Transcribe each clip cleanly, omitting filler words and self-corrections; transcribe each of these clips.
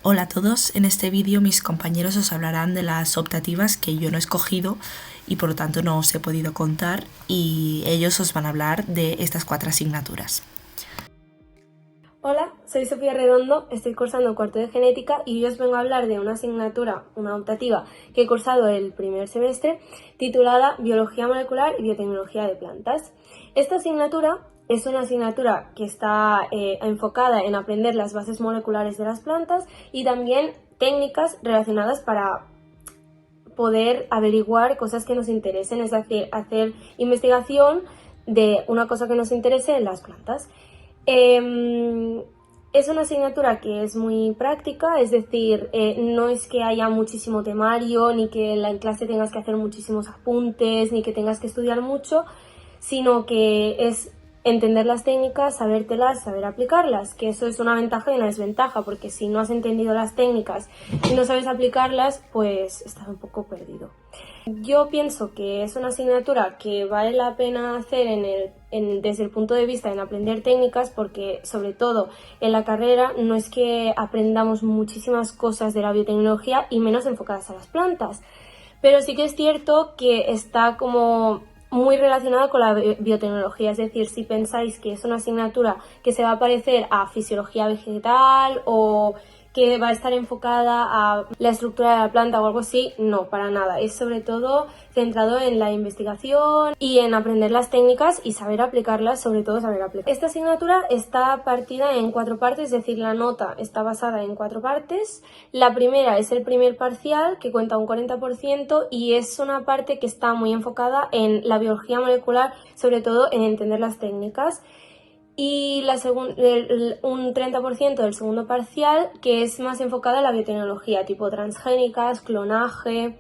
Hola a todos, en este vídeo mis compañeros os hablarán de las optativas que yo no he escogido y por lo tanto no os he podido contar, y ellos os van a hablar de estas 4 asignaturas. Hola, soy Sofía Redondo, estoy cursando cuarto de genética y hoy os vengo a hablar de una asignatura, una optativa, que he cursado el primer semestre, titulada Biología Molecular y Biotecnología de Plantas. Esta asignatura es una asignatura que está enfocada en aprender las bases moleculares de las plantas y también técnicas relacionadas para poder averiguar cosas que nos interesen, es decir, hacer investigación de una cosa que nos interese en las plantas. Es una asignatura que es muy práctica, es decir, no es que haya muchísimo temario, ni que en clase tengas que hacer muchísimos apuntes, ni que tengas que estudiar mucho, sino que es entender las técnicas, sabértelas, saber aplicarlas, que eso es una ventaja y una desventaja, porque si no has entendido las técnicas y no sabes aplicarlas, pues estás un poco perdido. Yo pienso que es una asignatura que vale la pena hacer desde el punto de vista en aprender técnicas, porque sobre todo en la carrera no es que aprendamos muchísimas cosas de la biotecnología y menos enfocadas a las plantas, pero sí que es cierto que está como muy relacionado con la biotecnología, es decir, si pensáis que es una asignatura que se va a parecer a fisiología vegetal o que va a estar enfocada a la estructura de la planta o algo así, no, para nada. Es sobre todo centrado en la investigación y en aprender las técnicas y saber aplicarlas, sobre todo saber aplicarlas. Esta asignatura está partida en 4 partes, es decir, la nota está basada en 4 partes. La primera es el primer parcial, que cuenta un 40%, y es una parte que está muy enfocada en la biología molecular, sobre todo en entender las técnicas. Y un 30% del segundo parcial, que es más enfocada en la biotecnología, tipo transgénicas, clonaje.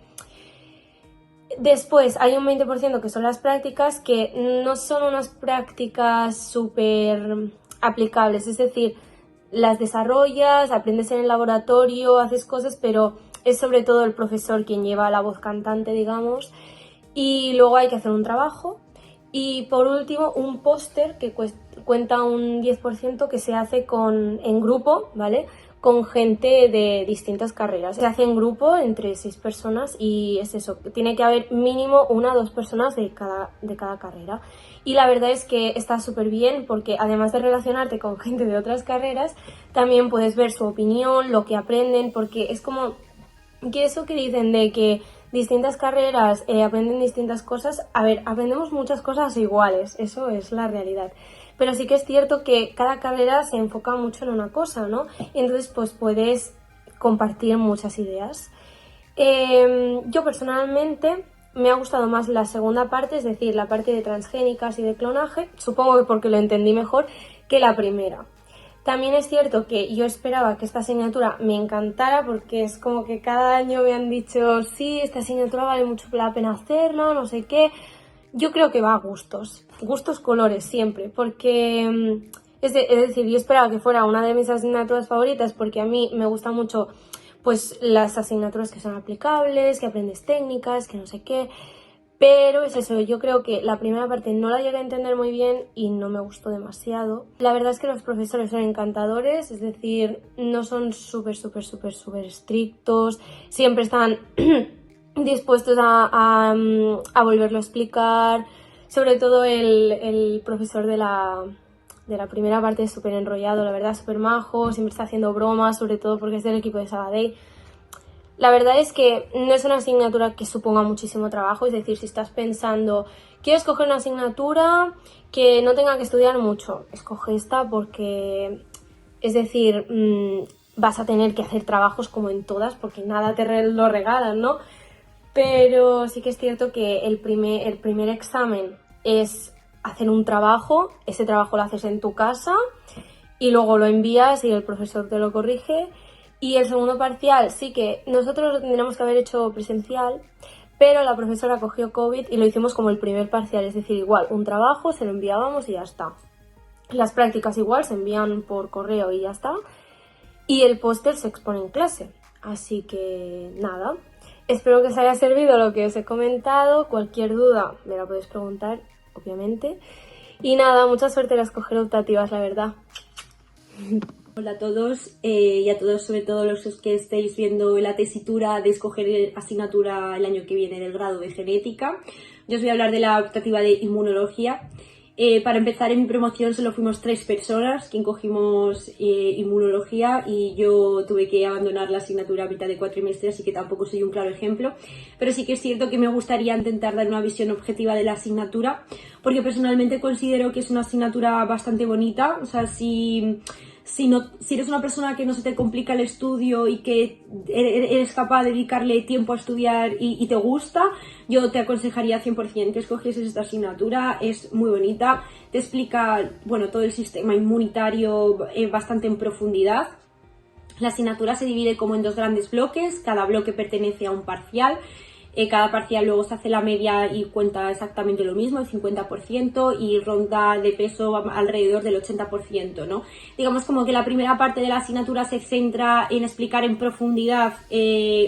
Después hay un 20% que son las prácticas, que no son unas prácticas súper aplicables, es decir, las desarrollas, aprendes en el laboratorio, haces cosas, pero es sobre todo el profesor quien lleva la voz cantante, digamos, y luego hay que hacer un trabajo. Y por último, un póster que cuenta un 10%, que se hace en grupo, ¿vale? Con gente de distintas carreras. Se hace en grupo entre 6 personas y es eso, tiene que haber mínimo 1 o 2 personas de cada carrera. Y la verdad es que está súper bien, porque además de relacionarte con gente de otras carreras, también puedes ver su opinión, lo que aprenden, porque es como que eso que dicen de que distintas carreras aprenden distintas cosas. A ver, aprendemos muchas cosas iguales, eso es la realidad. Pero sí que es cierto que cada carrera se enfoca mucho en una cosa, ¿no? Y entonces pues puedes compartir muchas ideas. Yo personalmente me ha gustado más la segunda parte, es decir, la parte de transgénicas y de clonaje, supongo que porque lo entendí mejor, que la primera. También es cierto que yo esperaba que esta asignatura me encantara, porque es como que cada año me han dicho, sí, esta asignatura vale mucho la pena hacerlo, no sé qué. Yo creo que va a gustos colores siempre, porque es decir, yo esperaba que fuera una de mis asignaturas favoritas, porque a mí me gusta mucho pues las asignaturas que son aplicables, que aprendes técnicas, que no sé qué. Pero es eso, yo creo que la primera parte no la llegué a entender muy bien y no me gustó demasiado. La verdad es que los profesores son encantadores, es decir, no son súper estrictos, siempre están dispuestos a volverlo a explicar. Sobre todo el profesor de la primera parte es súper enrollado, la verdad, súper majo, siempre está haciendo bromas, sobre todo porque es del equipo de Sabadell. La verdad es que no es una asignatura que suponga muchísimo trabajo, es decir, si estás pensando, quiero escoger una asignatura que no tenga que estudiar mucho, escoge esta, porque, es decir, vas a tener que hacer trabajos como en todas, porque nada te lo regalan, ¿no? Pero sí que es cierto que el primer examen es hacer un trabajo, ese trabajo lo haces en tu casa y luego lo envías y el profesor te lo corrige. Y el segundo parcial sí que nosotros lo tendríamos que haber hecho presencial, pero la profesora cogió COVID y lo hicimos como el primer parcial, es decir, igual, un trabajo, se lo enviábamos y ya está. Las prácticas igual se envían por correo y ya está. Y el póster se expone en clase. Así que nada, espero que os haya servido lo que os he comentado. Cualquier duda me la podéis preguntar, obviamente. Y nada, mucha suerte en las escoger optativas, la verdad. Hola a todos y a todos, sobre todo los que estéis viendo la tesitura de escoger asignatura el año que viene del grado de genética. Yo os voy a hablar de la optativa de inmunología. Para empezar, en mi promoción solo fuimos 3 personas quien cogimos inmunología, y yo tuve que abandonar la asignatura a mitad de cuatrimestre, así que tampoco soy un claro ejemplo. Pero sí que es cierto que me gustaría intentar dar una visión objetiva de la asignatura, porque personalmente considero que es una asignatura bastante bonita. O sea, si eres una persona que no se te complica el estudio y que eres capaz de dedicarle tiempo a estudiar y te gusta, yo te aconsejaría 100% que escogieses esta asignatura. Es muy bonita, te explica, bueno, todo el sistema inmunitario bastante en profundidad. La asignatura se divide como en 2 grandes bloques, cada bloque pertenece a un parcial. Cada parcial luego se hace la media y cuenta exactamente lo mismo, el 50%, y ronda de peso alrededor del 80%, ¿no? Digamos como que la primera parte de la asignatura se centra en explicar en profundidad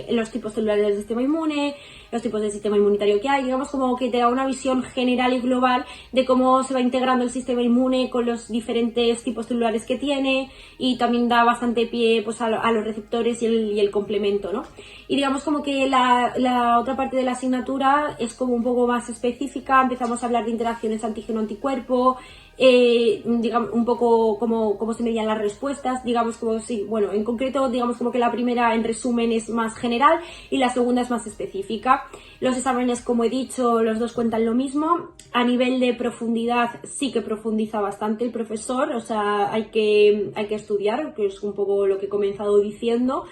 los tipos celulares del sistema inmune, los tipos de sistema inmunitario que hay. Digamos como que te da una visión general y global de cómo se va integrando el sistema inmune con los diferentes tipos celulares que tiene, y también da bastante pie pues a los receptores y el complemento, ¿no? Y digamos como que la otra parte de la asignatura es como un poco más específica. Empezamos a hablar de interacciones antígeno-anticuerpo, digamos un poco cómo se medían las respuestas, digamos como sí, bueno, en concreto digamos como que la primera en resumen es más general y la segunda es más específica. Los exámenes, como he dicho, los 2 cuentan lo mismo. A nivel de profundidad sí que profundiza bastante el profesor, o sea, hay que estudiar, que es un poco lo que he comenzado diciendo.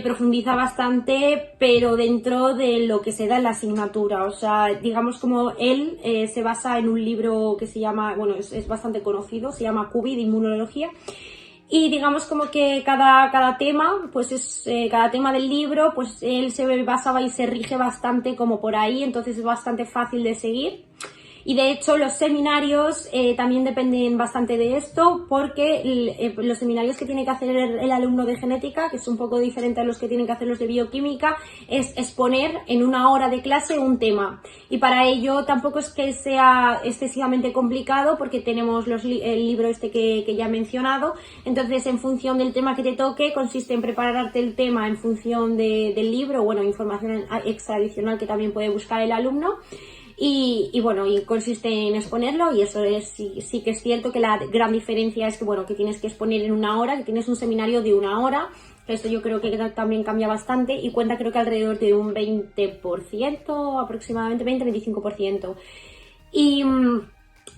Profundiza bastante, pero dentro de lo que se da en la asignatura. O sea, digamos como él se basa en un libro que se llama, bueno, es bastante conocido, se llama QB de inmunología. Y digamos como que cada tema, pues cada tema del libro, pues él se basaba y se rige bastante como por ahí, entonces es bastante fácil de seguir. Y de hecho los seminarios también dependen bastante de esto, porque los seminarios que tiene que hacer el alumno de genética, que es un poco diferente a los que tienen que hacer los de bioquímica, es exponer en 1 hora de clase un tema. Y para ello tampoco es que sea excesivamente complicado, porque tenemos el libro que ya he mencionado. Entonces, en función del tema que te toque, consiste en prepararte el tema en función del libro, bueno, información extra adicional que también puede buscar el alumno. Y bueno, y consiste en exponerlo, y eso sí que es cierto que la gran diferencia es que, bueno, que tienes que exponer en 1 hora, que tienes un seminario de 1 hora. Esto yo creo que también cambia bastante y cuenta, creo que alrededor de un 20%, aproximadamente 20-25%. Y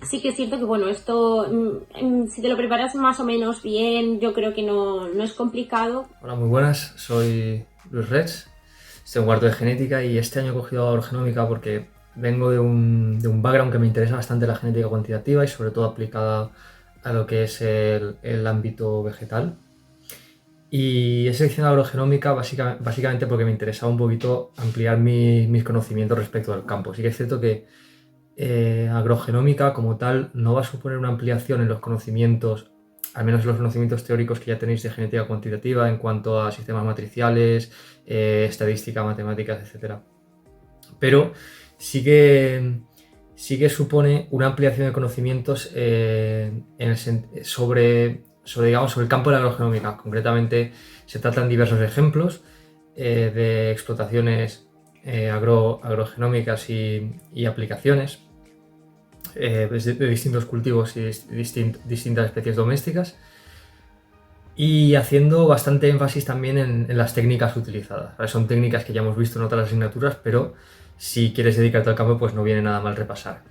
sí que es cierto que, bueno, esto, si te lo preparas más o menos bien, yo creo que no es complicado. Hola, muy buenas, soy Luis Rex, estoy en cuarto de genética y este año he cogido agrogenómica porque vengo de un background que me interesa bastante, la genética cuantitativa, y sobre todo aplicada a lo que es el ámbito vegetal. Y he seleccionado agrogenómica básicamente porque me interesaba un poquito ampliar mis conocimientos respecto al campo. Sí que es cierto que agrogenómica como tal no va a suponer una ampliación en los conocimientos, al menos los conocimientos teóricos que ya tenéis de genética cuantitativa en cuanto a sistemas matriciales, estadística, matemáticas, etc. Pero sí que supone una ampliación de conocimientos sobre el campo de la agrogenómica. Concretamente, se tratan diversos ejemplos de explotaciones agrogenómicas y aplicaciones de distintos cultivos y distintas especies domésticas, y haciendo bastante énfasis también en las técnicas utilizadas. Son técnicas que ya hemos visto en otras asignaturas, pero si quieres dedicarte al campo, pues no viene nada mal repasar.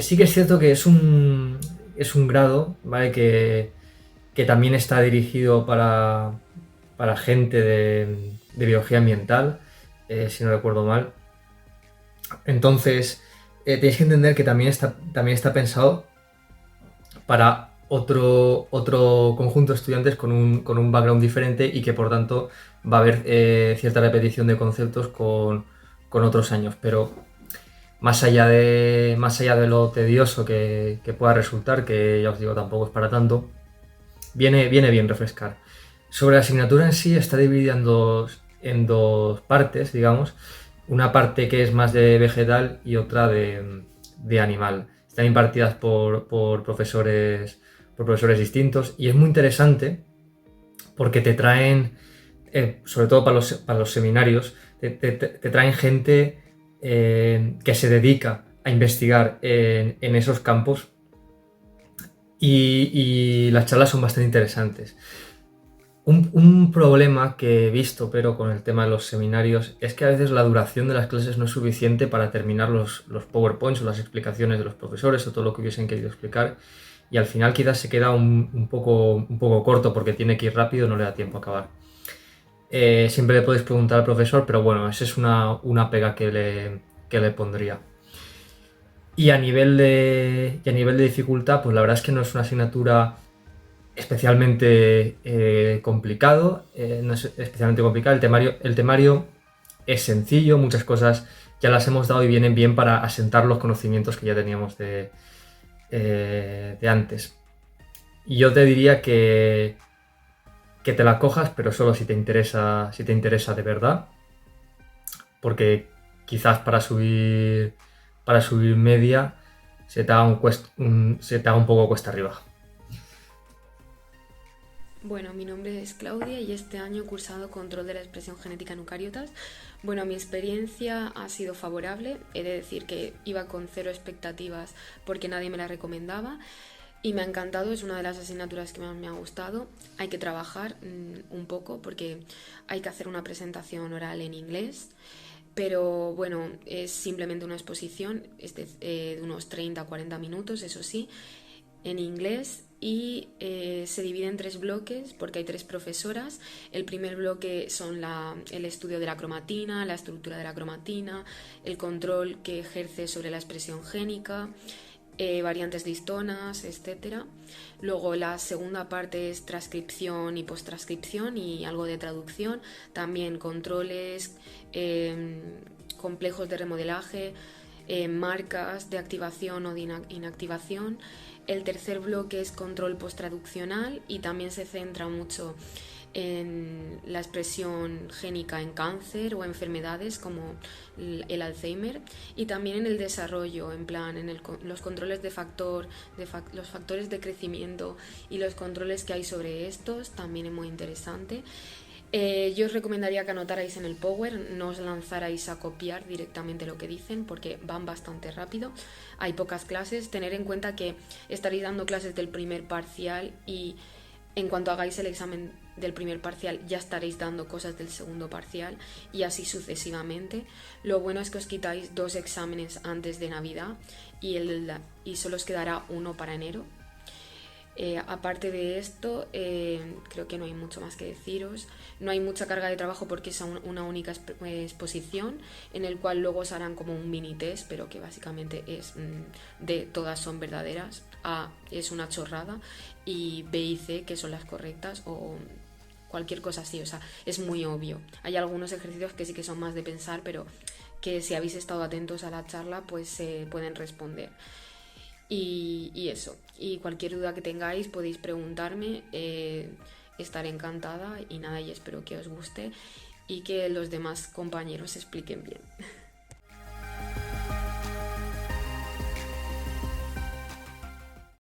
Sí que es cierto que es un grado, ¿vale? que también está dirigido para gente de biología ambiental, si no recuerdo mal. Entonces, tenéis que entender que también está pensado para otro conjunto de estudiantes con un background diferente, y que por tanto va a haber cierta repetición de conceptos con otros años, pero más allá de lo tedioso que pueda resultar, que ya os digo tampoco es para tanto, viene bien refrescar. Sobre la asignatura en sí, está dividida en dos partes, digamos. Una parte que es más de vegetal y otra de animal. Están impartidas por profesores por profesores distintos, y es muy interesante porque te traen, sobre todo para los seminarios, te traen gente que se dedica a investigar en esos campos, y las charlas son bastante interesantes. Un problema que he visto, pero con el tema de los seminarios, es que a veces la duración de las clases no es suficiente para terminar los PowerPoints o las explicaciones de los profesores o todo lo que hubiesen querido explicar, y al final quizás se queda un poco corto porque tiene que ir rápido, no le da tiempo a acabar. Siempre le podéis preguntar al profesor, pero bueno, esa es una pega que le pondría. Y a nivel de dificultad, pues la verdad es que no es una asignatura especialmente complicado, no es especialmente complicado. El temario es sencillo, muchas cosas ya las hemos dado y vienen bien para asentar los conocimientos que ya teníamos de antes. Y yo te diría que te la cojas, pero solo si te interesa de verdad, porque quizás para subir media se te haga un poco cuesta arriba. Bueno, mi nombre es Claudia y este año he cursado control de la expresión genética en eucariotas. Bueno, mi experiencia ha sido favorable, he de decir que iba con 0 expectativas porque nadie me la recomendaba y me ha encantado, es una de las asignaturas que más me ha gustado. Hay que trabajar un poco porque hay que hacer una presentación oral en inglés, pero bueno, es simplemente una exposición de unos 30-40 minutos, eso sí, en inglés, y se divide en 3 bloques porque hay 3 profesoras. El primer bloque son el estudio de la cromatina, la estructura de la cromatina, el control que ejerce sobre la expresión génica, variantes de histonas, etc. Luego la segunda parte es transcripción y posttranscripción y algo de traducción, también controles, complejos de remodelaje, marcas de activación o de inactivación. El tercer bloque es control posttraduccional y también se centra mucho en la expresión génica en cáncer o enfermedades como el Alzheimer, y también en el desarrollo, en plan en los controles de los factores de crecimiento y los controles que hay sobre estos, también es muy interesante. Yo os recomendaría que anotarais en el Power, no os lanzarais a copiar directamente lo que dicen porque van bastante rápido, hay pocas clases. Tener en cuenta que estaréis dando clases del primer parcial y en cuanto hagáis el examen del primer parcial ya estaréis dando cosas del segundo parcial y así sucesivamente. Lo bueno es que os quitáis 2 exámenes antes de Navidad y solo os quedará uno para enero. Aparte de esto, creo que no hay mucho más que deciros. No hay mucha carga de trabajo porque es una única exposición en el cual luego os harán como un mini test, pero que básicamente es de todas son verdaderas, A es una chorrada y B y C que son las correctas o cualquier cosa así. O sea, es muy obvio. Hay algunos ejercicios que sí que son más de pensar, pero que si habéis estado atentos a la charla pues se pueden responder. Y eso, y cualquier duda que tengáis podéis preguntarme, estaré encantada y nada, y espero que os guste y que los demás compañeros expliquen bien.